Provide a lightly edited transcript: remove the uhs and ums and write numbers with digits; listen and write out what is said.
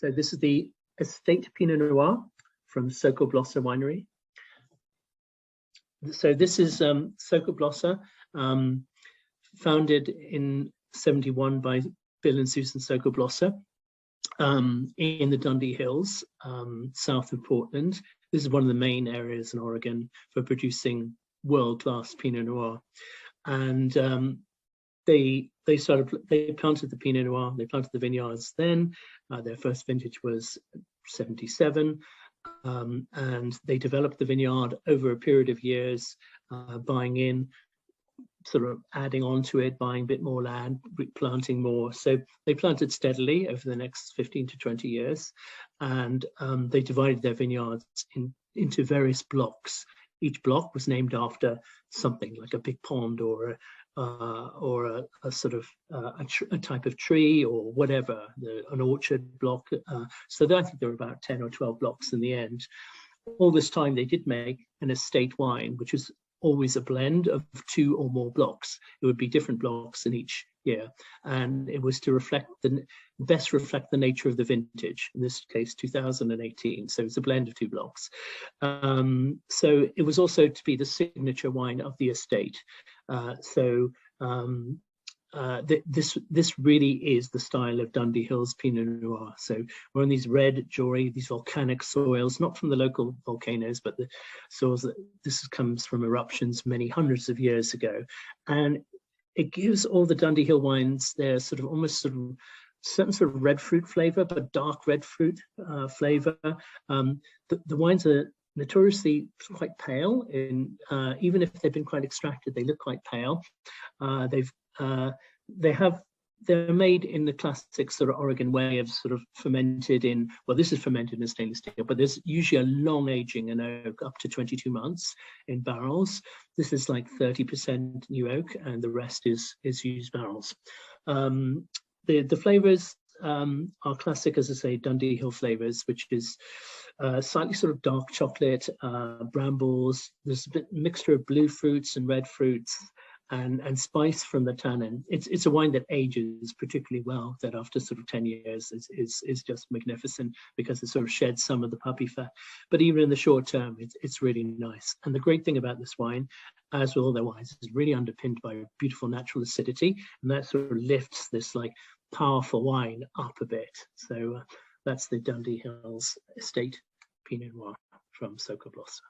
So this is the estate Pinot Noir from Sokol Blosser winery. So this is Sokol Blosser, founded in 71 by Bill and Susan Sokol Blosser in the Dundee Hills, south of Portland. This is one of the main areas in Oregon for producing world-class Pinot Noir. And they planted the Pinot Noir, they planted the vineyards then. Their first vintage was 77. And they developed the vineyard over a period of years, buying in, sort of adding on to it, buying a bit more land, planting more. So they planted steadily over the next 15 to 20 years. And they divided their vineyards into various blocks. Each block was named after something, like a big pond or a sort of a type of tree or whatever, an orchard block. So I think there were about 10 or 12 blocks in the end. All this time they did make an estate wine, which was always a blend of 2 or more blocks. It would be different blocks in each year, and it was to best reflect the nature of the vintage, in this case 2018. So it's a blend of 2 blocks. So it was also to be the signature wine of the estate. This really is the style of Dundee Hills Pinot Noir. So we're on these red, jory, these volcanic soils, not from the local volcanoes, but the soils that this comes from eruptions many hundreds of years ago. And it gives all the Dundee Hill wines their sort of almost sort of certain sort of red fruit flavor, but dark red fruit flavor. The wines are notoriously quite pale. Even if they've been quite extracted, they look quite pale. They're made in the classic sort of Oregon way of sort of fermented in, well, this is fermented in stainless steel, but there's usually a long aging in oak, up to 22 months in barrels. This is like 30% new oak, and the rest is used barrels. The flavors are classic, as I say, Dundee Hill flavors, which is slightly sort of dark chocolate, brambles. There's a mixture of blue fruits and red fruits, and spice from the tannin. It's a wine that ages particularly well, that after sort of 10 years is just magnificent, because it sort of sheds some of the puppy fat. But even in the short term, it's really nice. And the great thing about this wine, as with all their wines, is really underpinned by a beautiful natural acidity, and that sort of lifts this like powerful wine up a bit. So that's the Dundee Hills Estate Pinot Noir from Sokol Blosser.